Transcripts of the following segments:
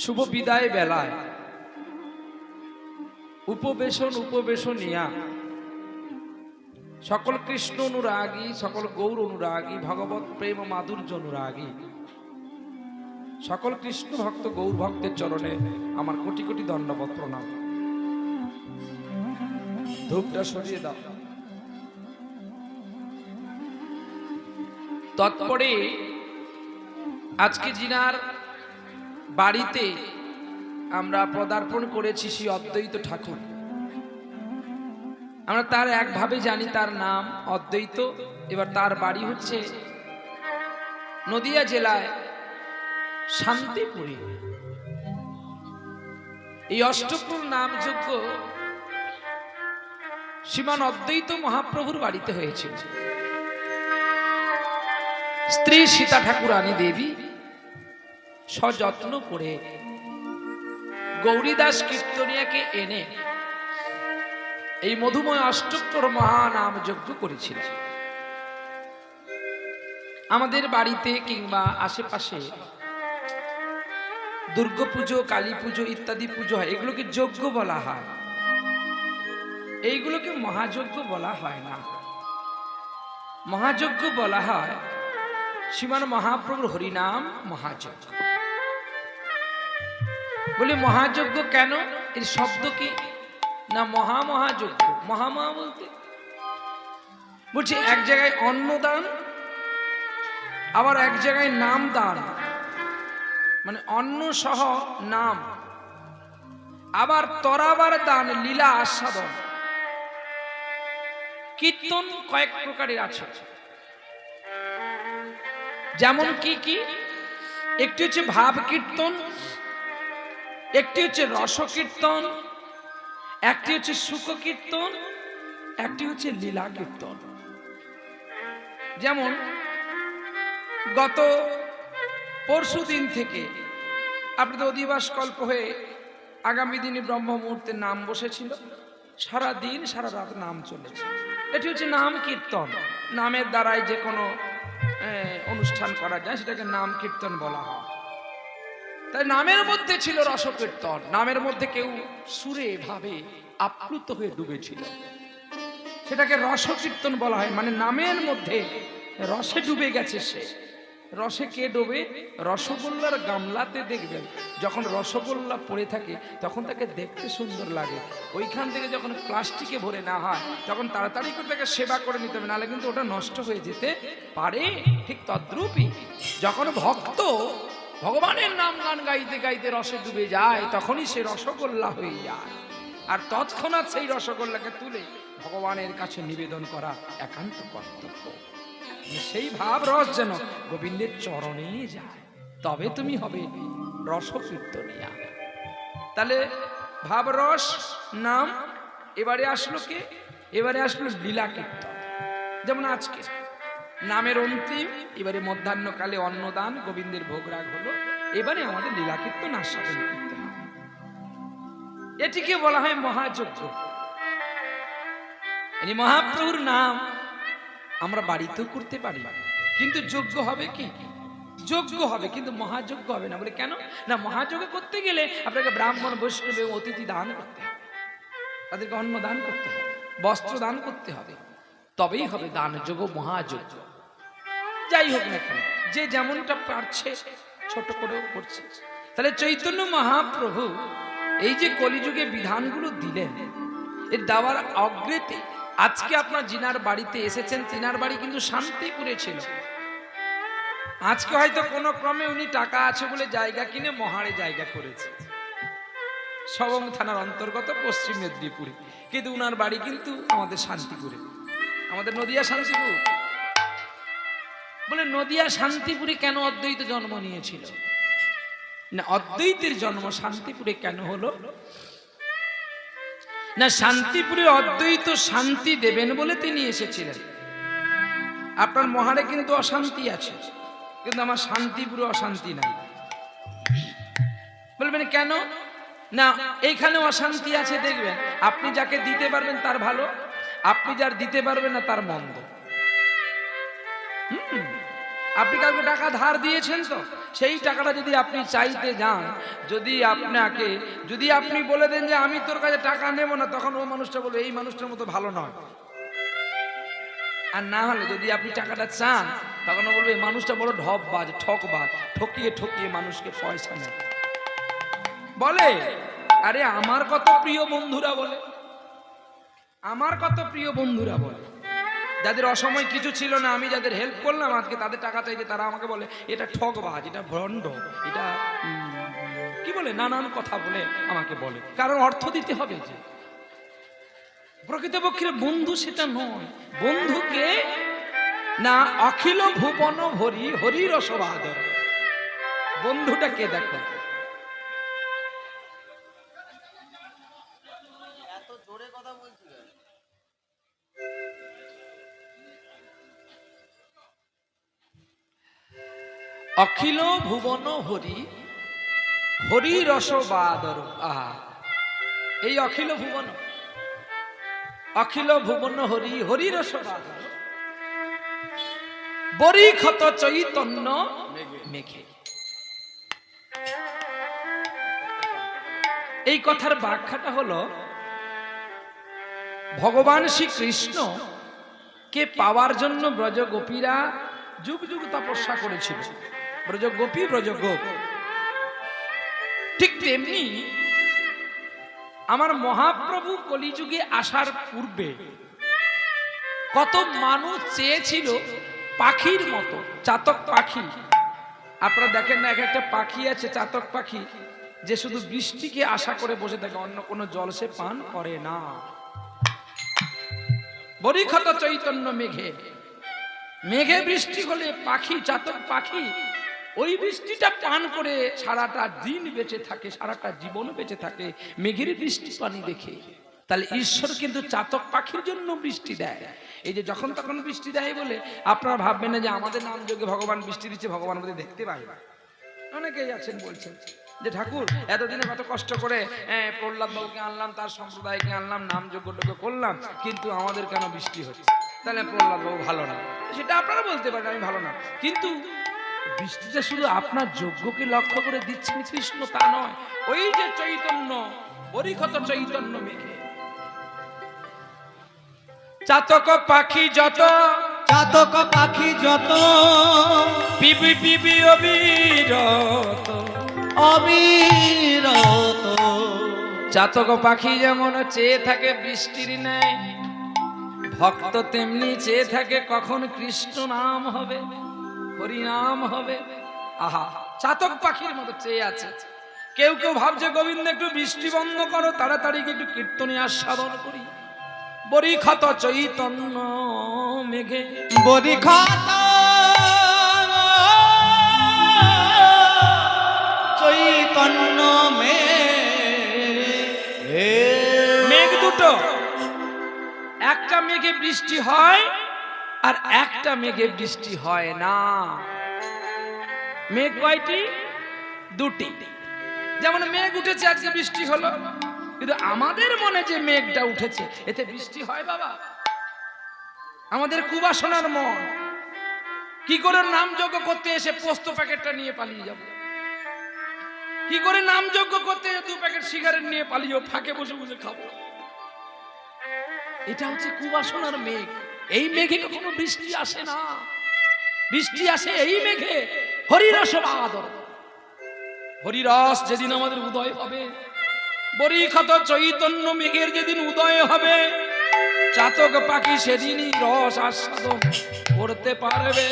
শুভ বিদায় বেলায় উপবেশনিয়া সকল কৃষ্ণ অনুরাগী, সকল গৌর অনুরাগী, ভগবত প্রেম মাধুর্য অনুরাগী সকল কৃষ্ণ ভক্ত গৌর ভক্তের চরণে আমার কোটি কোটি দণ্ডবত প্রণাম। ধূপটা সরিয়ে দাও। তৎপরে আজকে জিনার বাড়িতে আমরা পদার্পণ করেছি শ্রী অদ্বৈত ঠাকুর। আমরা তার একভাবে জানি, তার নাম অদ্বৈত। এবার তার বাড়ি হচ্ছে নদিয়া জেলায় শান্তিপুরে। এই অষ্টপুর নামযোগ্য শ্রীমান অদ্বৈত মহাপ্রভুর বাড়িতে হয়েছিল। স্ত্রী সীতা ঠাকুরানী দেবী সযত্ন করে গৌরীদাস কীর্তনিয়াকে এনে এই মধুময় অষ্টপ্রহর মহানাম যজ্ঞ করেছিলেন। আমাদের বাড়িতে কিংবা আশেপাশে দুর্গা পুজো, কালী পুজো ইত্যাদি পুজো হয়, এগুলোকে যজ্ঞ বলা হয়, এইগুলোকে মহাযজ্ঞ বলা হয় না। মহাযজ্ঞ বলা হয় শ্রীমান মহাপ্রভুর হরিনাম মহাযজ্ঞ। বলে মহাযজ্ঞ কেন? এর শব্দ কি না মহাযজ্ঞ। মহা বলতে বলছি এক জায়গায় অন্নদান, আবার এক জায়গায় নাম দান, মানে অন্ন সহ নাম, আবার তরাবার দান, লীলা আস্বাদন, কীর্তন কয়েক প্রকারের আছে। যেমন কি কি? একটি হচ্ছে ভাব কীর্তন, একটি হচ্ছে রস কীর্তন, একটি হচ্ছে সুখ কীর্তন, একটি হচ্ছে লীলা কীর্তন। যেমন গত পরশু দিন থেকে আপনাদের অধিবাস কল্প হয়ে আগামী দিনে ব্রহ্ম মুহূর্তে নাম বসেছিল, সারা দিন সারা রাত নাম চলেছে। এটি হচ্ছে নাম কীর্তন। নামের দ্বারাই যে কোনো অনুষ্ঠান করা যায়, সেটাকে নাম কীর্তন বলা হয়। তাই নামের মধ্যে ছিল রসকীর্তন, নামের মধ্যে কেউ সুরে ভাবে আপ্লুত হয়ে ডুবেছিল, সেটাকে রসকীর্তন বলা হয়। মানে নামের মধ্যে রসে ডুবে গেছে সে। রসে কে ডোবে? রসগোল্লার গামলাতে দেখবেন যখন রসগোল্লা পড়ে থাকে তখন তাকে দেখতে সুন্দর লাগে। ওইখান থেকে যখন প্লাস্টিকে ভরে না হয় তখন তাড়াতাড়ি করে তাকে সেবা করে নিতে হবে, নাহলে কিন্তু ওটা নষ্ট হয়ে যেতে পারে। ঠিক তদ্রূপই যখন ভক্ত ভগবানের নাম গান গাইতে গাইতে রসে ডুবে যায় তখনই সে রসগোল্লা হয়ে যায়। আর তৎক্ষণাৎ সেই রসগোল্লাকে তুলে ভগবানের কাছে নিবেদন করা একান্ত কর্তব্য। সেই ভাব রস যেন গোবিন্দের চরণে যায়, তবে তুমি হবে রসকীর্তনিয়া। তাহলে ভাব রস নাম। এবারে আসলো কে? এবারে আসলো লীলা কীর্তন। যেমন আজকে নামের অন্তিম, এবারে মধ্যাহ্নকালে অন্নদান, গোবিন্দের ভোগরাগ হলো, এবারে আমাদের লীলা কীর্তন আস্বাদন করতে হবে। এটিকে বলা হয় মহাযজ্ঞ। এই মহাপ্রভুর নাম আমরা বাড়িতেও করতে পারি, কিন্তু যজ্ঞ হবে কি? যজ্ঞ হবে, কিন্তু মহাযজ্ঞ হবে না। বলে কেন? না মহাযজ্ঞ করতে গেলে আপনাকে ব্রাহ্মণ বৈষ্ণব অতিথি দান করতে হবে, তাদেরকে অন্ন দান করতে হবে, বস্ত্র দান করতে হবে, তবেই হবে দানযজ্ঞ মহাযজ্ঞ। যাই হোক না কেন, যে যেমনটা পারছে ছোট করেও করছে। তাহলে চৈতন্য মহাপ্রভু এই যে কলিযুগে বিধানগুলো দিলেন, এর দেওয়ার অগ্রেতে আজকে আপনার জিনার বাড়িতে এসেছেন। তিনার বাড়ি কিন্তু শান্তিপুরে ছিল। আজকে হয়তো কোনো ক্রমে উনি টাকা আছে বলে জায়গা কিনে মহাড়ে জায়গা করেছে, সবং থানার অন্তর্গত পশ্চিম মেদিনীপুরে, কিন্তু উনার বাড়ি কিন্তু আমাদের শান্তিপুরে, আমাদের নদিয়া শান্তিপুর। বলে নদিয়া শান্তিপুরে কেন অদ্বৈত জন্ম নিয়েছিল? না অদ্বৈতের জন্ম শান্তিপুরে কেন হলো? না শান্তিপুরে অদ্বৈত শান্তি দেবেন বলে তিনি এসেছিলেন। আপনার মহারে কিন্তু অশান্তি আছে, কিন্তু আমার শান্তিপুরে অশান্তি নাই। বলবেন কেন? না এইখানে অশান্তি আছে। দেখবেন আপনি যাকে দিতে পারবেন তার ভালো, আপনি যার দিতে পারবেন না তার মন্দ। আপনি কাউকে টাকা ধার দিয়েছেন তো, সেই টাকাটা যদি আপনি চাইতে যান, যদি আপনি বলে দেন যে আমি তোর কাছে টাকা নেব না, তখন ও মানুষটা বলবে এই মানুষটার মতো ভালো নয়। আর না হলে যদি আপনি টাকাটা চান, তখন ও বলবে এই মানুষটা বড় ঢপবাজ, ঠকবাজ, ঠকিয়ে ঠকিয়ে মানুষকে পয়সা নেয় বলে। আরে আমার কত প্রিয় বন্ধুরা বলে, আমার কত প্রিয় বন্ধুরা বলে, যাদের অসময় কিছু ছিল না, আমি যাদের হেল্প করলাম, আজকে তাদের টাকা চাইছে, তারা আমাকে বলে এটা ঠকবাজ, এটা ভণ্ড, এটা কি বলে, নানান কথা বলে আমাকে বলে, কারণ অর্থ দিতে হবে। যে প্রকৃতপক্ষে বন্ধু সেটা নয়। বন্ধুকে না অখিল ভুবন হরি হরি রসবাদর, বন্ধুটাকে দেখো। এত জোরে কথা বলছি। অখিল ভুবন হরি হরি রসবাদর। আহা, এই অখিল ভুবন হরি হরি রসবাদর বরিক্ষত চৈতন্য মেঘে। এই কথার ব্যাখ্যাটা হলো, ভগবান শ্রীকৃষ্ণ কে পাওয়ার জন্য ব্রজগোপীরা যুগ যুগ তপস্যা করেছিল, ব্রজগোপী ব্রজগোপ। ঠিক তেমনি আমার মহাপ্রভু কলিযুগে আসার পূর্বে কত মানুষ চেয়েছিল পাখির মতো, চাতক পাখি। আপনারা দেখেন না, এক একটা পাখি আছে চাতক পাখি, যে শুধু বৃষ্টিকে আশা করে বসে থাকে, অন্য কোনো জল সে পান করে না। বরিক্ষত চৈতন্য মেঘে, মেঘে বৃষ্টি হলে পাখি, চাতক পাখি ওই বৃষ্টিটা পান করে সারাটা দিন বেঁচে থাকে, সারাটা জীবন বেঁচে থাকে মেঘের বৃষ্টি পানি দেখে। তাহলে ঈশ্বর কিন্তু চাতক পাখির জন্য বৃষ্টি দেয়। এই যে যখন তখন বৃষ্টি দেয় বলে আপনারা ভাববেন না যে আমাদের নাম যোগে ভগবান বৃষ্টি দিচ্ছে, ভগবান বোধহয় দেখতে পায় না। অনেকেই আছেন বলছেন যে ঠাকুর এতদিনে কত কষ্ট করে প্রহ্লাদ বাবুকে আনলাম, তার সম্প্রদায়কে আনলাম, নাম যজ্ঞ করলাম, কিন্তু আমাদের কেন বৃষ্টি হচ্ছে? তাহলে প্রহ্লাদ বাবু ভালো না, সেটা আপনারা বলতে পারেন আমি ভালো না, কিন্তু বৃষ্টিটা শুধু আপনার যজ্ঞকে লক্ষ্য করে দিচ্ছেন কৃষ্ণ তা নয়। ওই যে চৈতন্য, বরিক্ষত চৈতন্য মেঘে, চাতক পাখি যত, চাতক পাখি যত, পিবি পিবি অবিরত অবিরত। চাতক পাখি যেমন চেয়ে থাকে বৃষ্টির ন্যায়, ভক্ত তেমনি চেয়ে থাকে কখন কৃষ্ণ নাম হবে, হরি নাম হবে। আহা, চাতক পাখির মতো চেয়ে আছে। কেউ কেউ ভাবছে গোবিন্দ একটু বৃষ্টি বন্ধ করো, তাড়াতাড়ি একটু কীর্তনে আস্বাদন করি। বরিক্ষত চৈতন্য মেঘে, বরিক্ষত চৈতন্য মেঘ দুটো, একটা মেঘে বৃষ্টি হয় আর একটা মেঘে বৃষ্টি হয় না। মেঘ কয়টি? দুটি। যেমন মেঘ উঠেছে, আজকে বৃষ্টি হলো, কিন্তু আমাদের মনে যে মেঘটা উঠেছে এতে বৃষ্টি হয় বাবা? আমাদের কুবাসনার মন কি করে নাম যজ্ঞ করতে এসে পোস্ত প্যাকেটটা নিয়ে পালিয়ে যাব? কি করে নাম যজ্ঞ করতে 2 প্যাকেট সিগারেট নিয়ে পালিয়ে ফাঁকে বসে বসে খাবো? এটা হচ্ছে কুবাসনার মেঘ। এই মেঘে কখনো বৃষ্টি আসে না। বৃষ্টি আসে এই মেঘে হরিরস বাদর। হরিরস যেদিন আমাদের উদয় হবে, বরিক্ষত চৈতন্য মেঘের যেদিন উদয় হবে, চাতক পাখি সেদিনই রস আস্বাদন করতে পারবে।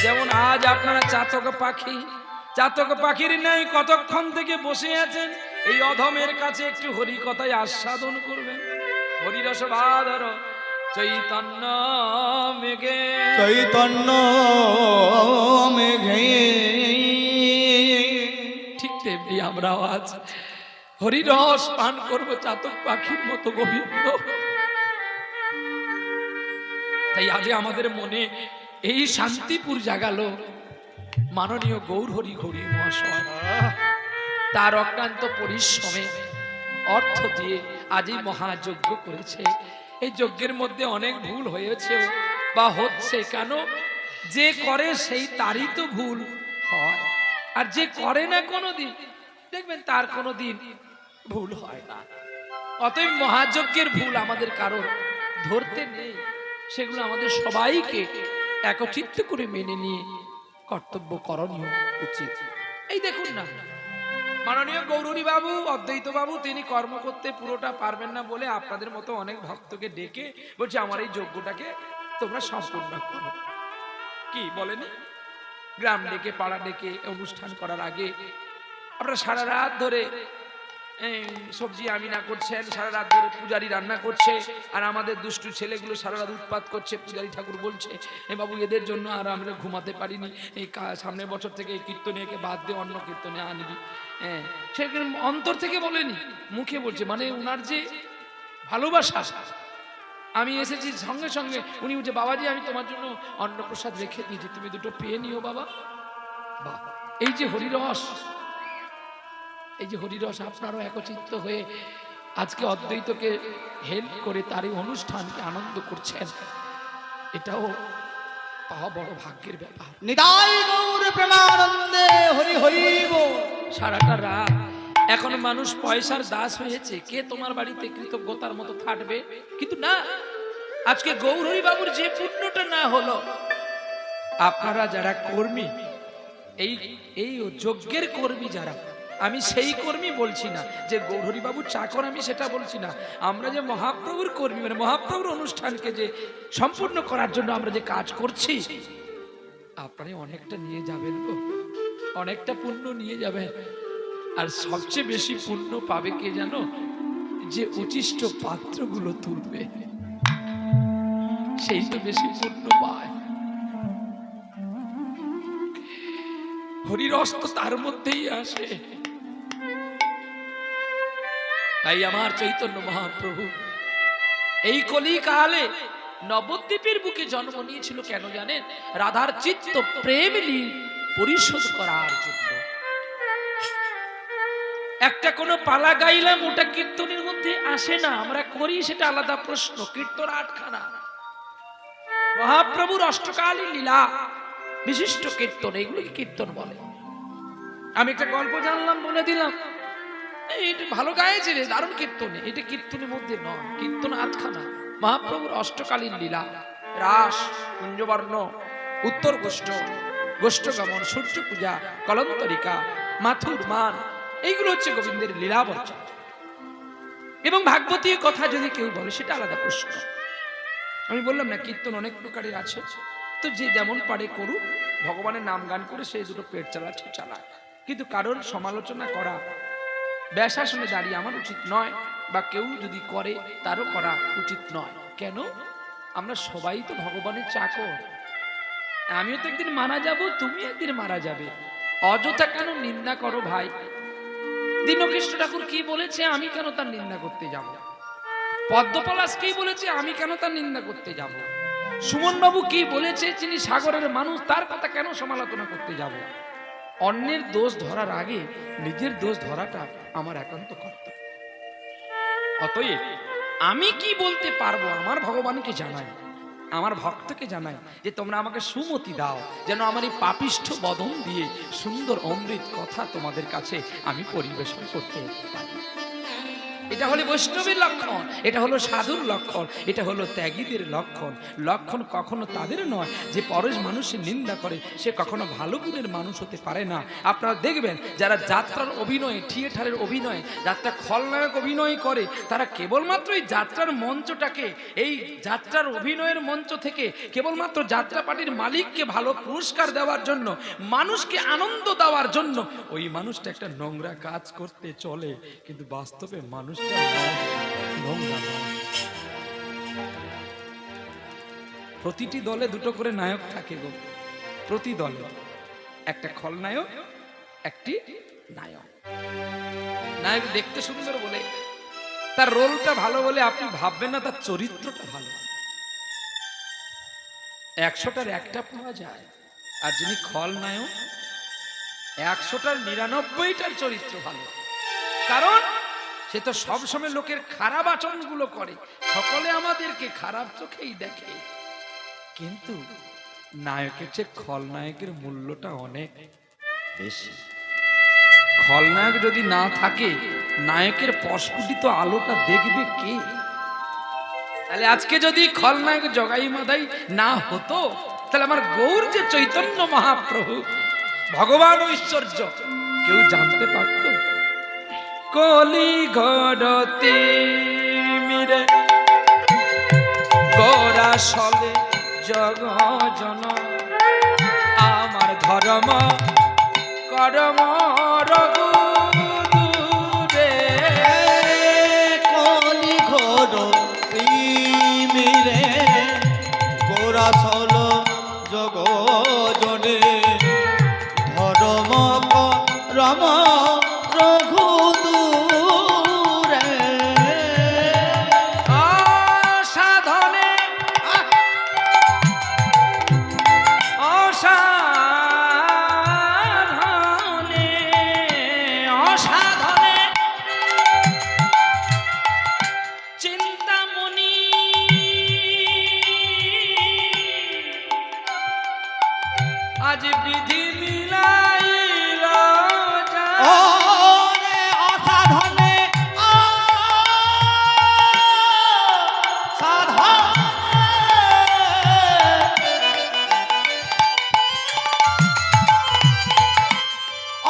যেমন আজ আপনারা চাতক পাখির ন্যায় কতক্ষণ থেকে বসে আছেন, এই অধমের কাছে একটু হরি কথায় আস্বাদন করবেন। হরিরস বাদর চৈতন্য মেঘে, চৈতন্য মেঘে। ঠিক তেমনি আমরাও আজ হরিরস পান করবো চাতক পাখির মতো গোবিন্দ। তাই আজ আমাদের মনে এই শান্তিপুর জাগালো মাননীয় গৌর হরি ঘড়ি মহাশয় তার অক্লান্ত পরিশ্রমে অর্থ দিয়ে আজ এই মহাযজ্ঞ করেছে। এই যজ্ঞের মধ্যে অনেক ভুল হয়েছে বা হচ্ছে, কেন যে করে সেই তারই তো ভুল হয়, আর যে করে না কোনোদিন দেখবেন তার কোনোদিন ভুল হয় না। অতএব মহাযজ্ঞের ভুল আমাদের কারোর ধরতে নেই, সেগুলো আমাদের সবাইকে একচিত্ত করে মেনে নিয়ে কর্তব্য করণীয় উচিত। এই দেখুন না, মাননীয় গৌরহরি বাবু, অদ্বৈত বাবু তিনি কর্ম করতে পুরোটা পারবেন না বলে আপনাদের মতো অনেক ভক্তকে ডেকে বলছে আমার এই যজ্ঞটাকে তোমরা সম্পূর্ণ করো। কি বলেনি? গ্রাম ডেকে পাড়া ডেকে অনুষ্ঠান করার আগে আপনারা সারা রাত ধরে সবজি আমিনা করছেন, সারা রাত ধরে পূজারি রান্না করছে, আর আমাদের দুষ্টু ছেলেগুলো সারা রাত উৎপাত করছে। পূজারি ঠাকুর বলছে এ বাবু এদের জন্য আর আমরা ঘুমাতে পারিনি, এই সামনের বছর থেকে এই কীর্তনীয়কে বাদ দিয়ে অন্য কীর্তনে আনবি। হ্যাঁ, সে অন্তর থেকে বলেনি, মুখে বলছে, মানে ওনার যে ভালোবাসা। আমি এসেছি সঙ্গে সঙ্গে উনি বলছে বাবাজি আমি তোমার জন্য অন্নপ্রসাদ রেখে দিয়েছি, তুমি দুটো পেয়ে নিও বাবা। বাহ, এই যে হরিরস, এই যে হরিরস আপনারও একচিত্ত হয়ে আজকে অদ্বৈতকে হেল্প করে তার এই অনুষ্ঠানকে আনন্দ করছেন, এটাও পাওয়া বড় ভাগ্যের ব্যাপার। নিতাই গৌর প্রেমানন্দে হরি হরি বল। সারাটা রাত এখন মানুষ পয়সার দাস হয়েছে, কে তোমার বাড়িতে কৃতজ্ঞতার মতো থাকবে? কিন্তু না, আজকে গৌরহরি বাবুর যে পুণ্যটা না হলো, আপনারা যারা কর্মী, এই যজ্ঞের কর্মী যারা, আমি সেই কর্মী বলছি না যে গৌরহরি বাবুর চাকর, আমি সেটা বলছি না। আমরা যে মহাপ্রভুর কর্মী, মানে মহাপ্রভুর অনুষ্ঠানকে যে সম্পূর্ণ করার জন্য আমরা যে কাজ করছি, আপনারা অনেকটা নিয়ে যাবেন গো, অনেকটা পুণ্য নিয়ে যাবেন। আর সবচেয়ে বেশি পুণ্য পাবে কে জানো? যে উচিষ্ট পাত্রগুলো তুলবে, সেই তো বেশি পুণ্য পায়। হরিরস তো তার মধ্যেই আসে। তাই আমার চৈতন্য মহাপ্রভু এই কলিকালে নবদ্বীপের বুকে জন্ম নিয়েছিল কেন জানেন? রাধার চিত্ত প্রেম পরিশোধ করার জন্য। একটা কোনো পালা গাইলাম, ওটা কীর্তনের মধ্যে আসে না, আমরা করি সেটা আলাদা প্রশ্ন। কীর্তন 8খানা, মহাপ্রভুর অষ্টকালীন লীলা বিশিষ্ট কীর্তন, এগুলোকে কীর্তন বলে। আমি একটা গল্প জানলাম, বলে দিলাম, এটা ভালো গাইছে রে, দারুণ কীর্তনে, এটা কীর্তনের মধ্যে নয়। কীর্তন 8খানা, মহাপ্রভুর অষ্টকালীন লীলা, রাস, কুঞ্জবর্ণ, উত্তর গোষ্ঠ, গোষ্ঠগমন, সূর্য পূজা, কলন্তরিকা, মাথুর মান, এইগুলো হচ্ছে গোবিন্দের লীলাবর্জ। এবং ভাগবতীয় কথা যদি কেউ বলে সেটা আলাদা প্রশ্ন। আমি বললাম না, কীর্তন অনেক প্রকারের আছে, তো যে যেমন পারে করুক, ভগবানের নাম গান করে সেই দুটো পেট চালাচ্ছে চালায়, কিন্তু কারোর সমালোচনা করা ব্যাসাসনে দাঁড়িয়ে আমার উচিত নয়, বা কেউ যদি করে তারও করা উচিত নয়। কেন? আমরা সবাই তো ভগবানের চাকর। আমিও তো একদিন মারা যাব, তুমি একদিন মারা যাবে, অযথা কেন নিন্দা করো ভাই? দীনকৃষ্ণ ঠাকুর কি বলেছে, আমি কেন তার নিন্দা করতে যাব? পদ্মপলাশ কি বলেছে, আমি কেন তার নিন্দা করতে যাব? সুমন বাবু কি বলেছে, যিনি সাগরের মানুষ, তার কথা কেন সমালোচনা করতে যাব? অন্যের দোষ ধরার আগে নিজের দোষ ধরাটা আমার একান্ত কর্তব্য। অতএব আমি কি বলতে পারবো আমার ভগবানকে জানাই, আমার ভক্তকে জানাই যে তোমরা আমাকে সুমতি দাও, যেন আমার এই পাপিষ্ঠ বদন দিয়ে সুন্দর অমৃত কথা তোমাদের কাছে আমি পরিবেশন করতে পারি। এটা হলো বৈষ্ণবের লক্ষণ, এটা হলো সাধুর লক্ষণ, এটা হলো ত্যাগীদের লক্ষণ। লক্ষণ কখনো তাদের নয় যে পরের মানুষের নিন্দা করে, সে কখনো ভালো গুণের মানুষ হতে পারে না। আপনারা দেখবেন যারা যাত্রার অভিনয়, থিয়েটারের অভিনয়, যাত্রা খলনায়ক অভিনয় করে, তারা কেবলমাত্র এই যাত্রার মঞ্চটাকে, এই যাত্রার অভিনয়ের মঞ্চ থেকে কেবলমাত্র যাত্রা পার্টির মালিককে ভালো পুরস্কার দেওয়ার জন্য, মানুষকে আনন্দ দেওয়ার জন্য ওই মানুষটা একটা নোংরা কাজ করতে চলে, কিন্তু বাস্তবে মানুষ প্রতিটি দলে দুটো করে নায়ক থাকে গো, প্রতি দলে একটা খলনায়ক, একটি নায়ক। নায়ক দেখতে সুন্দর বলে, তার রোলটা ভালো বলে আপনি ভাববেন না তার চরিত্রটা ভালো। 100টার একটা পাওয়া যায়, আর যিনি খলনায়ক 100টার 99টার চরিত্র ভালো। কারণ সে তো সবসময় লোকের খারাপ আচরণগুলো করে, সকলে আমাদেরকে খারাপ চোখেই দেখে, কিন্তু নায়কের চেয়ে খলনায়কের মূল্যটা অনেক বেশি। খলনায়ক যদি না থাকে নায়কের প্রস্ফুটিত আলোটা দেখবে কে? তাহলে আজকে যদি খলনায়ক জগাই মাদাই না হতো, তাহলে আমার গৌর যে চৈতন্য মহাপ্রভু ভগবান ও ঐশ্বর্য কেউ জানতে পারত? কলি ঘরতে মিরে গোরা সলে জগ জন আমার ধর্ম করম রঘু দূরে কলি ঘোর মিরে গোরা সল জগ জনে ধর্ম রম রঘু দূরে। অসাধনে অসাধনে অসাধনে চিন্তামণি আজ বিধি মিলাইল ও রে অসাধনে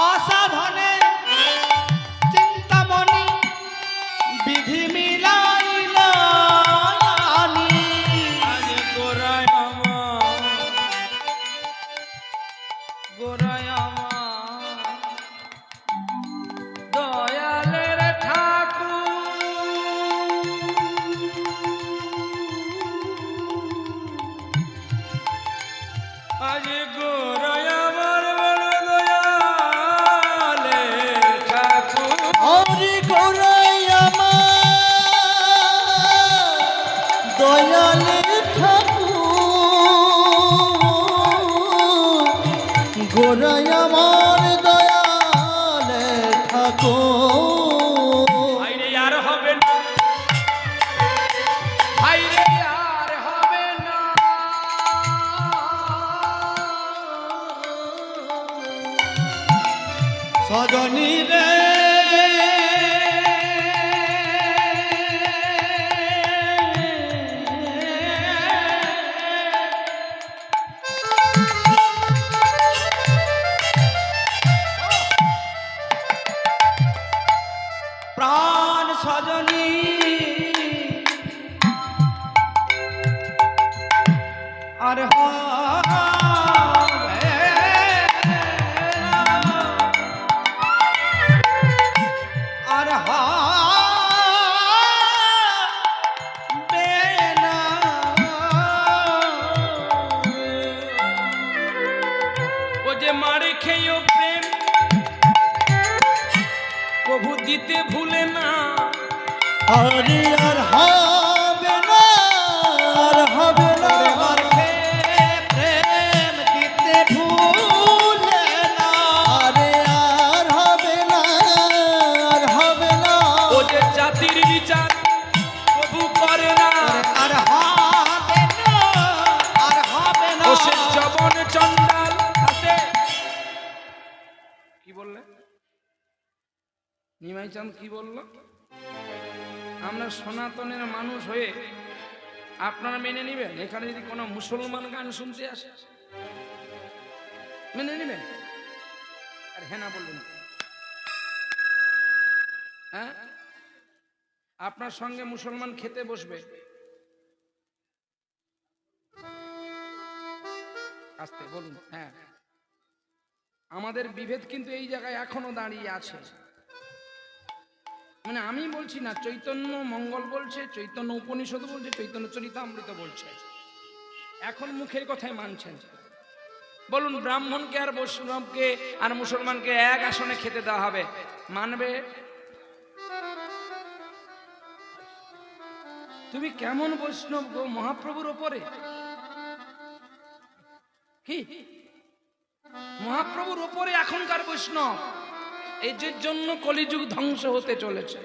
অসাধনে চিন্তামণি বিধি মিলাইল আজ গোরায় আমার গোরায় আমার দয়ালের ঠাকুর আজ গোরায় আমার বড় দয়ালের ঠাকুর হরি গোরাই আমার দয়ালে ঠাকুর, গোরাই আমার দয়ালে ঠাকুর। ভাইরে আর হবে না, ভাইরে আর হবে না। সজনী রে প্রাণ সজনী আর হবে না, আর হবে না। ও যে মারে খেয়েও প্রেম প্রভু দিতে ভুলে না। হরি আর হবে না, আর হবে না, আর প্রেম দিতে ভুলে না, আরে আর হবে না, আর হবে না। ও যে জাতির বিচার প্রভু করে না। আর হবে না, আর হবে না। ও সে জবন চন্ডাল হাতে কি বললে? নিমাই চাঁদ কি বলল? আমরা সনাতনের মানুষ হয়ে আপনারা মেনে নিবেন? এখানে যদি কোনো মুসলমান গান শুনতে আসে মেনে নিবেন? আর হ্যাঁ না বলবেন? হ্যাঁ, আপনার সঙ্গে মুসলমান খেতে বসবে, আস্তে বলুন। হ্যাঁ, আমাদের বিভেদ কিন্তু এই জায়গায় এখনো দাঁড়িয়ে আছে। মানে আমি বলছি না, চৈতন্য মঙ্গল বলছে, চৈতন্য উপনিষদ বলছে, চৈতন্য চরিতামৃত বলছে। এখন মুখের কথাই মানছেন। বলুন, ব্রাহ্মণকে আর বৈষ্ণবকে আর মুসলমানকে এক আসনে খেতে দেওয়া হবে, মানবে? তুমি কেমন বৈষ্ণব গো মহাপ্রভুর ওপরে? কি মহাপ্রভুর ওপরে এখনকার বৈষ্ণব? এই যে জন্য কলিযুগ ধ্বংস হতে চলেছে।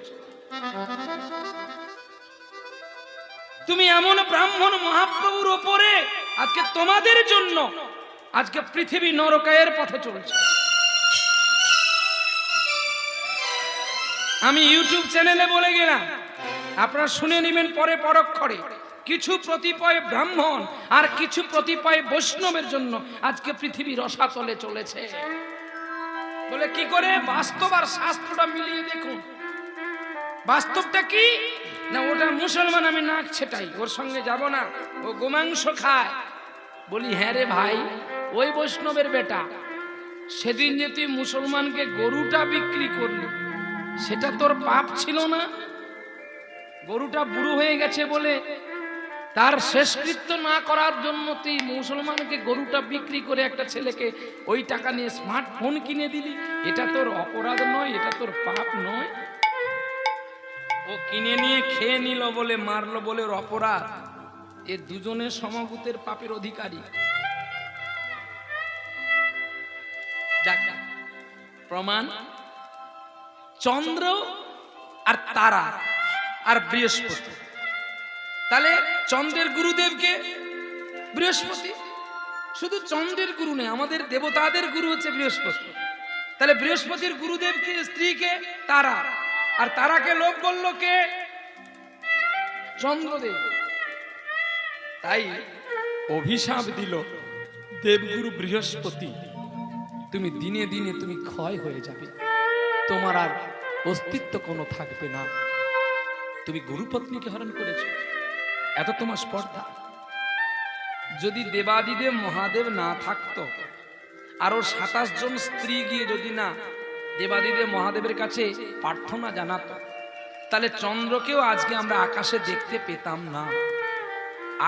তুমি এমন ব্রাহ্মণ মহাপ্রভুর ওপরে আজকে তোমাদের জন্য আজকে পৃথিবী নরকায়ের পথে চলছে। আমি ইউটিউব চ্যানেলে বলে গেলাম, আপনারা শুনে নেবেন পরে পরক্ষরে। কিছু প্রতিপয় ব্রাহ্মণ আর কিছু প্রতিপয় বৈষ্ণবের জন্য আজকে পৃথিবী রসাতলে চলেছে। বলে কি করে? বাস্তব আর শাস্ত্রটা মিলিয়ে দেখুন। বাস্তবটা কি না, ওটা মুসলমান, আমি নাক ছেটাই, ওর সঙ্গে যাব না, ও গোমাংস খায়। বলি হ্যাঁ রে ভাই, ওই বৈষ্ণবের বেটা, সেদিন যে তুই মুসলমানকে গরুটা বিক্রি করলি, সেটা তোর পাপ ছিল না? গরুটা বুড়ো হয়ে গেছে বলে তার শেষকৃত্য না করার জন্য তুই মুসলমানকে গরুটা বিক্রি করে একটা ছেলেকে ওই টাকা নিয়ে স্মার্টফোন কিনে দিলি, এটা তোর অপরাধ নয়? এটা তোর পাপ নয়? ও কিনে নিয়ে খেয়ে নিল বলে, মারলো বলে ওর অপরাধ? এ দুজনের সমভূতের পাপের অধিকারী। প্রমাণ চন্দ্র আর তারা আর বৃহস্পতি। তাহলে চন্দ্রের গুরুদেবকে বৃহস্পতি। শুধু চন্দ্রের গুরু নেই, আমাদের দেবতাদের গুরু হচ্ছে বৃহস্পতি। তাহলে বৃহস্পতির গুরুদেবকে স্ত্রীকে তারা, আর তারাকে লোক বললো কে? চন্দ্রদেব। তাই অভিশাপ দিল দেবগুরু বৃহস্পতি, তুমি দিনে দিনে তুমি ক্ষয় হয়ে যাবে, তোমার আর অস্তিত্ব কোনো থাকবে না। তুমি গুরুপত্নীকে হরণ করেছো, এত তোমার স্পর্ধা। যদি দেবাদিদেব মহাদেব না থাকতো, আরো 27 জন স্ত্রী গিয়ে যদি না দেবাদিদেব মহাদেবের কাছে প্রার্থনা জানাতো, তাহলে চন্দ্রকেও আজকে আমরা আকাশে দেখতে পেতাম না।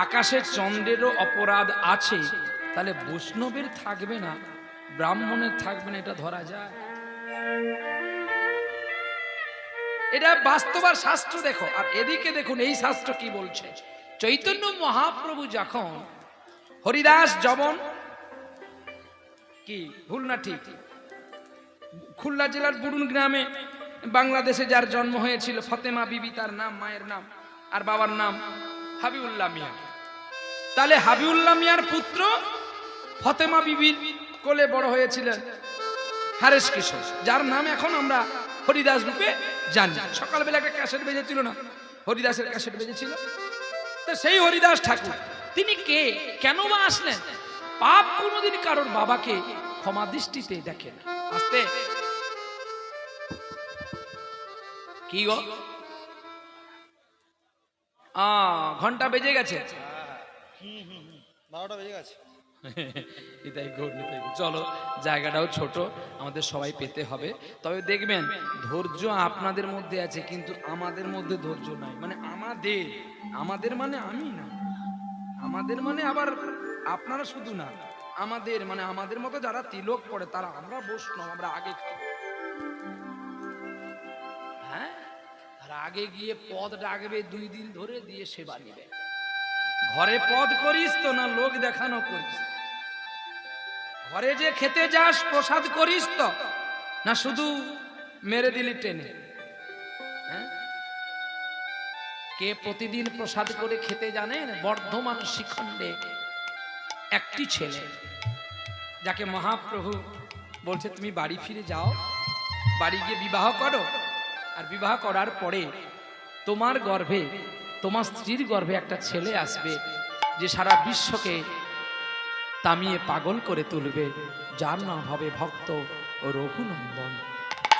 আকাশে চন্দ্রেরও অপরাধ আছে, তাহলে বৈষ্ণবের থাকবে না, ব্রাহ্মণের থাকবে না, এটা ধরা যায়? এটা বাস্তব আর শাস্ত্র দেখো। আর এদিকে দেখুন এই শাস্ত্র কি বলছে। চৈতন্য মহাপ্রভু যখন হরিদাস যবন, কি ভুল না ঠিক, খুলনা জেলার বুড়ুন গ্রামে বাংলাদেশে যার জন্ম হয়েছিল, ফতেমা বিবি তার নাম, মায়ের নাম, আর বাবার নাম হাবিউল্লাহ মিয়া। তাহলে হাবিউল্লাহ মিয়ার পুত্র ফতেমা বিবির কোলে বড় হয়েছিলেন হারেস কিশোর, যার নাম এখন আমরা হরিদাস রূপে জানি। সকালবেলা একটা ক্যাসেট বেজেছিল না, হরিদাসের ক্যাসেট বেজেছিল। তো সেই হরিদাস ঠাকুর তিনি কে, কেন বা আসলেন? পাপ কোনোদিন কারোর বাবাকে ক্ষমা দৃষ্টিতে দেখেন। আস্তে কি গো, ঘন্টা বেজে গেছে, 12টা বেজে গেছে। চলো, জায়গাটাও ছোট, আমাদের সবাই পেতে হবে। তবে দেখবেন ধৈর্য আপনাদের মধ্যে আছে, কিন্তু আমাদের মধ্যে ধৈর্য নাই। মানে আমাদের মানে আমি না, আমাদের মানে আবার আপনারা শুধু না, আমাদের মানে আমাদের মতো যারা তিলক পড়ে তারা, আমরা বৈষ্ণব, আমরা আগে খাবো। হ্যাঁ, আর আগে গিয়ে পদ ডাকবে 2 দিন ধরে, দিয়ে সেবা নিবে। ঘরে পদ করিস তো না লোক দেখানো করিস? ঘরে যে খেতে যাস প্রসাদ করিস তো না শুধু মেরে দিলি টেনে? হ্যাঁ, কে প্রতিদিন প্রসাদ করে খেতে জানেন? বর্ধমান শিখণ্ডে একটি ছেলে, যাকে মহাপ্রভু বলছে তুমি বাড়ি ফিরে যাও, বাড়ি গিয়ে বিবাহ করো, আর বিবাহ করার পরে তোমার গর্ভে, তোমার স্ত্রীর গর্ভে একটা ছেলে আসবে, যে সারা বিশ্বকে তামিয়ে পাগল করে তুলবে, যার নাম হবে ভক্ত ও রঘুনন্দন।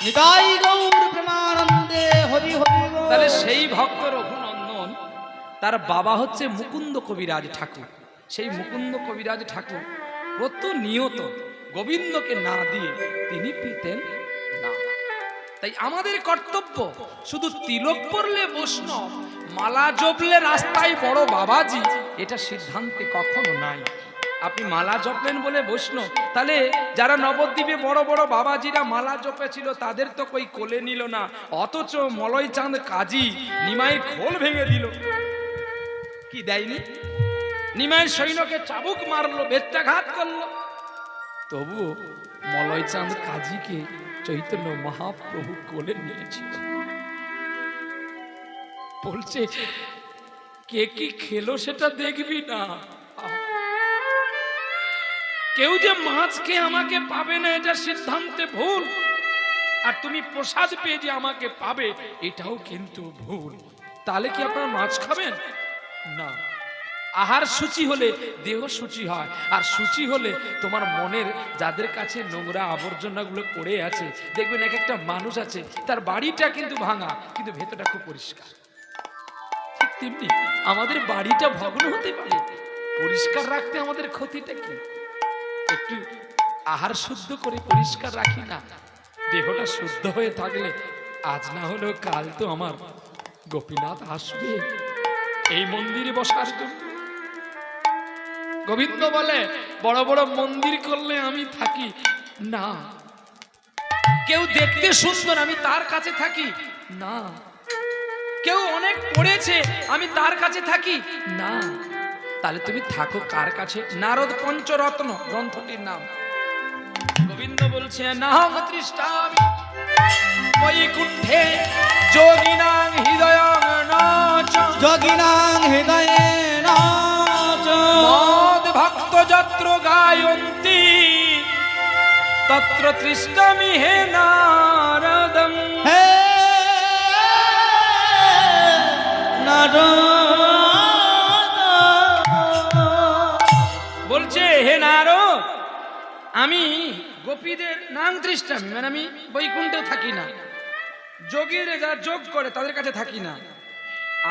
নিতাই গৌর প্রেমানন্দে হরি হরি বল। তাহলে সেই ভক্ত রঘুনন্দন, তার বাবা হচ্ছে মুকুন্দ কবিরাজ ঠাকুর। সেই মুকুন্দ কবিরাজ ঠাকুর প্রতিনিয়ত গোবিন্দকে না দিয়ে তিনি পেতেন না। তাই আমাদের কর্তব্য শুধু তিলক পরলে বৈষ্ণব, মালা জপলে রাস্তায় বড় বাবাজি, এটা সিদ্ধান্তে কখনো নাই। আপনি মালা জপলেন বলে বৈষ্ণব, তাহলে যারা নবদ্বীপে বড় বড় বাবাজিরা মালা জপেছিল তাদের তো কই কোলে নিল না, অথচ মলয় চাঁদ কাজী নিমাইয়ের খোল ভেঙে দিল। কি দেয়নি? নিমাইয়ের সৈন্যকে চাবুক মারলো, বেত্রাঘাত করলো, তবুও মলয় চাঁদ কাজীকে চৈতন্য মহাপ্রভু কোলে নিয়েছিল। বলছে কে কি খেলো সেটা দেখবি না, কেউ যে মাছ খেয়ে আমাকে পাবে না এটা সিদ্ধান্তে ভুল, আর তুমি প্রসাদ পেয়ে যে আমাকে পাবে এটাও কিন্তু ভুল। তাহলে কি আপনারা মাছ খাবেন না? আহার সূচি হলে দেহ সূচি হয়, আর সূচি হলে তোমার মনের যাদের কাছে নোংরা আবর্জনাগুলো পড়ে আছে, দেখবেন এক একটা মানুষ আছে তার বাড়িটা কিন্তু ভাঙা কিন্তু ভেতরটা খুব পরিষ্কার। ঠিক তেমনি আমাদের বাড়িটা ভগ্ন হতে পারে, পরিষ্কার রাখতে আমাদের ক্ষতিটা কি? একটু আহার শুদ্ধ করে পরিষ্কার রাখি না, দেহটা শুদ্ধ হয়ে থাকলে আজ না হলেও কাল তো আমার গোপীনাথ আসবে এই মন্দিরে বসার জন্য। গোবিন্দ বলে বড় বড় মন্দির করলে আমি থাকি না, কেউ দেখতে সুন্দর আমি তার কাছে থাকি না, কেউ অনেক পড়েছে আমি তার কাছে থাকি না। তাহলে তুমি থাকো কার কাছে? নারদ পঞ্চরত্ন গ্রন্থটির নাম। গোবিন্দ বলছে নাহং তৃষ্ণামি বৈকুণ্ঠে যোগিনাং হৃদয়ং নাচ, যোগিনাং হৃদয়ে নাচ, মদ ভক্ত যত্র গায়ন্তি তত্র তৃষ্ণামি হে নারদম। হে নারদ। বলছে হে নারদ, আমি গোপীদের নাং তৃষ্ণামি মানে আমি বৈকুণ্ঠে থাকি না, যোগীরা যারা যোগ করে তাদের কাছে থাকি না।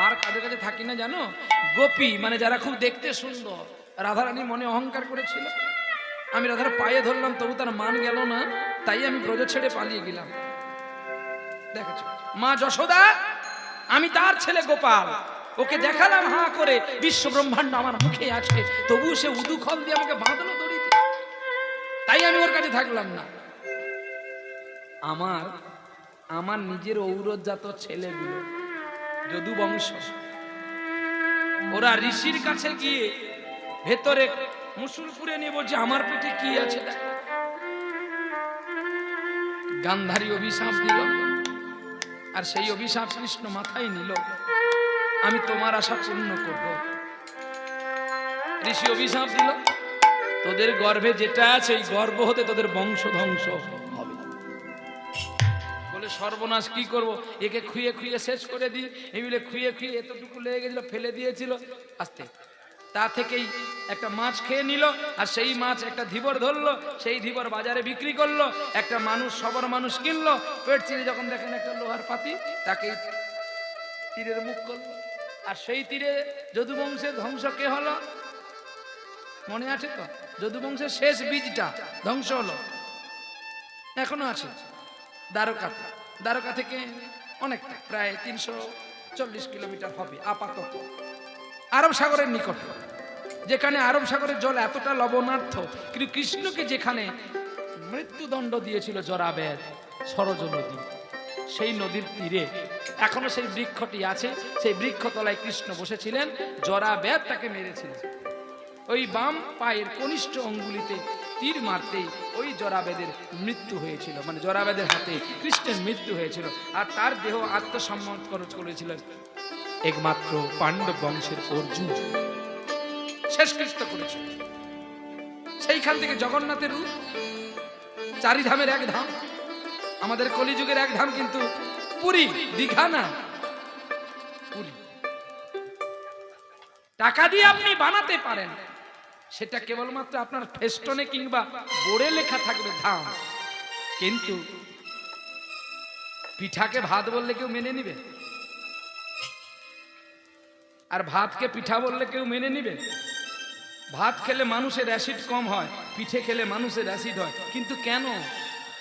আর কাদের কাছে থাকি না জানো? গোপী মানে যারা খুব দেখতে সুন্দর। রাধারানী মনে অহংকার করেছিল, আমি রাধার পায়ে ধরলাম তবু তার মান গেল না, তাই আমি ব্রজ ছেড়ে পালিয়ে গেলাম। দেখেছো মা যশোদা, আমি তার ছেলে গোপাল, ওকে দেখালাম হাঁ করে বিশ্ব ব্রহ্মাণ্ড আমার মুখে আছে, তবু সে উদুখল দিয়ে আমাকে বাঁধলো দড়িতে, তাই আমি ওর কাছে থাকলাম না। আমার আমার নিজের ঔরজাত ছেলেগুলো যদু বংশ, ওরা ঋষির কাছে গিয়ে ভেতরে মুসুল পুরে নিয়ে বলছে আমার পেটে কি আছে দেখ। গান্ধারী অভিশাপ দিল, আর সেই অভিশাপ কৃষ্ণ মাথায় নিল, আমি তোমার আশা পূর্ণ করব। ঋষি অভিশাপ দিল, তোদের গর্ভে যেটা আছে এই গর্ভ হতে তোদের বংশ ধ্বংস হবে। বলে সর্বনাশ কি করব, একে খুইয়ে খুইয়ে শেষ করে দিই। এই বলে খুইয়ে খুইয়ে এতটুকু লেগে গেছিল, ফেলে দিয়েছিল আস্তে, তা থেকেই একটা মাছ খেয়ে নিল, আর সেই মাছ একটা ধীবর ধরলো, সেই ধীবর বাজারে বিক্রি করলো। একটা মানুষ সবর মানুষ কিনলো, পেট চিরে যখন দেখেন একটা লোহার পাতি, তাকে তীরের মুখ করলো, আর সেই তীরে যদুবংশের ধ্বংস কে হলো মনে আছে তো? যদুবংশের শেষ বীজটা ধ্বংস হলো, এখনো আছে দ্বারকাতে। দ্বারকা থেকে অনেকটা প্রায় 340 কিলোমিটার হবে আপাতত, আরব সাগরের নিকট, যেখানে আরব সাগরের জল এতটা লবণার্থ, কিন্তু কৃষ্ণকে যেখানে মৃত্যুদণ্ড দিয়েছিল জরাবেদ সরজ নদী, সেই নদীর তীরে এখনো সেই বৃক্ষটি আছে। সেই বৃক্ষতলায় কৃষ্ণ বসেছিলেন, জরাবেদ তাকে মেরেছিলেন। ওই বাম পায়ের কনিষ্ঠ অঙ্গুলিতে তীর মারতেই ওই জরাবেদের মৃত্যু হয়েছিল, মানে জরাবেদের হাতে কৃষ্ণের মৃত্যু হয়েছিল। আর তার দেহ আত্মসমর্পণ করেছিলেন একমাত্র পাণ্ডব বংশের অর্জুন, শেষকৃত্য করেছিল। সেইখান থেকে জগন্নাথের রূপ, চারি ধামের এক ধাম, আমাদের কলিযুগের এক ধাম কিন্তু পুরী, দীঘা না, পুরী। টাকা দিয়ে আপনি বানাতে পারেন, সেটা কেবলমাত্র আপনার ফেস্টনে কিংবা বোর্ডে লেখা থাকবে ধাম, কিন্তু পিঠাকে ভাত বললে কেউ মেনে নিবে? আর ভাতকে পিঠা বললে কেউ মেনে নিবে? ভাত খেলে মানুষের অ্যাসিড কম হয়, পিঠে খেলে মানুষের অ্যাসিড হয়, কিন্তু কেন?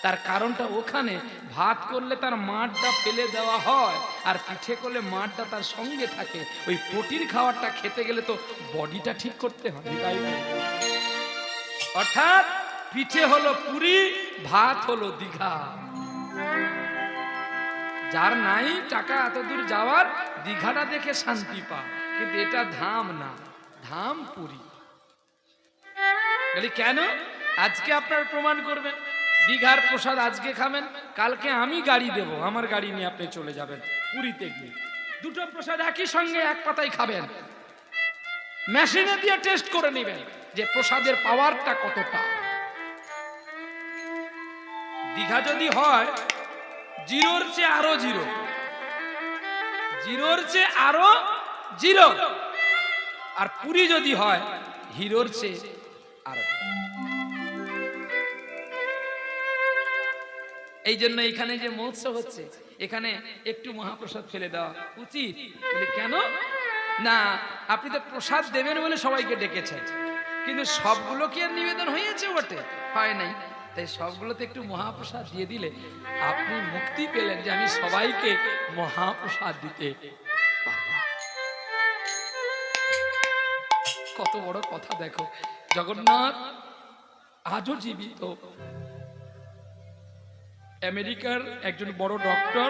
তার কারণটা ওখানে, ভাত করলে তার মাঠটা ফেলে দেওয়া হয়, আর পিঠে করলে মাঠটা তার সঙ্গে থাকে। ওই প্রোটিন খাবারটা খেতে গেলে তো বডিটা ঠিক করতে হয়, তাই না? অর্থাৎ পিঠে হলো পুরী, ভাত হলো দীঘা। যার নাই টাকা এত দূর যাওয়ার, দীঘাটা দেখে শান্তি পা, কিন্তু এটা ধাম না, ধাম পুরী। কেন? আজকে আপনার প্রমাণ করবেন, দীঘার প্রসাদ আজকে খাবেন, কালকে আমি গাড়ি দেব, আমার গাড়ি নিয়ে আপনি চলে যাবেন পুরীতে গিয়ে, দুটো প্রসাদ একই সঙ্গে এক পাতায় খাবেন। মেশিনে দিয়ে টেস্ট করে নেবেন যে প্রসাদের পাওয়ারটা কতটা। দীঘা যদি হয় জিরোর চেয়ে আরো জিরো, জিরোর চেয়ে আরো জিরো, আর পুরী যদি হয় হিরোর চেয়ে আরো। এই জন্য এখানে যে মহোৎসব হচ্ছে, এখানে একটু মহাপ্রসাদ ফেলে দেওয়া উচিত। বলে কেন না, আপনি তো প্রসাদ দেবেন বলে সবাইকে ডেকেছেন, কিন্তু সবগুলো কি আর নিবেদন হয়েছে বটে? হয় নাই। তাই সবগুলোতে একটু মহাপ্রসাদ দিয়ে দিলে আপনি মুক্তি পেলেন যে আমি সবাইকে মহাপ্রসাদ দিতে পারবো। কত বড় কথা দেখো, জগন্নাথ আজও জীবিত। আমেরিকার একজন বড় ডক্টর,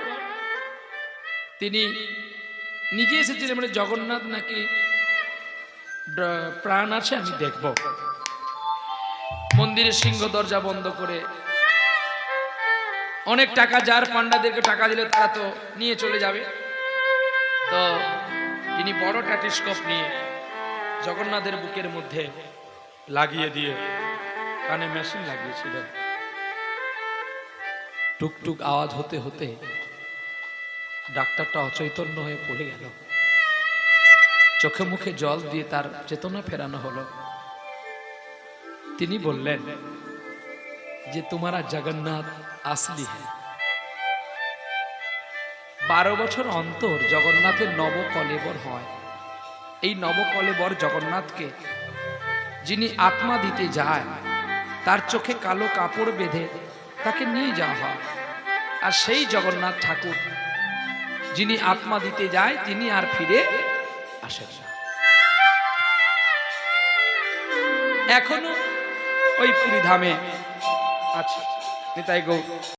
তিনি নিজে এসেছিলেন মানে জগন্নাথ নাকি প্রাণ আছে, আমি দেখব। মন্দিরের সিংহ দরজা বন্ধ করে অনেক টাকা, যার পান্ডাদেরকে টাকা দিলে তারা তো নিয়ে চলে যাবে, তো তিনি বড় ট্যাটিস্কোপ নিয়ে জগন্নাথের বুকের মধ্যে লাগিয়ে দিয়ে, কানে মেশিন লাগিয়েছিলেন, টুকটুক আওয়াজ হতে হতে ডাক্তারটা অচৈতন্য হয়ে পড়ে গেল। চোখে মুখে জল দিয়ে তার চেতনা ফেরানো হলো। তিনি বললেন যে তোমারা জগন্নাথ আসলি হ্যাঁ। 12 বছর অন্তর জগন্নাথের নবকলেবর হয়। এই নবকলেবর জগন্নাথকে যিনি আত্মা দিতে যায়, তার চোখে কালো কাপড় বেঁধে তাকে নিয়ে যাওয়া হয়। আর সেই জগন্নাথ ঠাকুর যিনি আত্মা দিতে যায়, তিনি আর ফিরে আসেন না। এখনো ওই পুরী ধামে আছে নিতাই গৌর।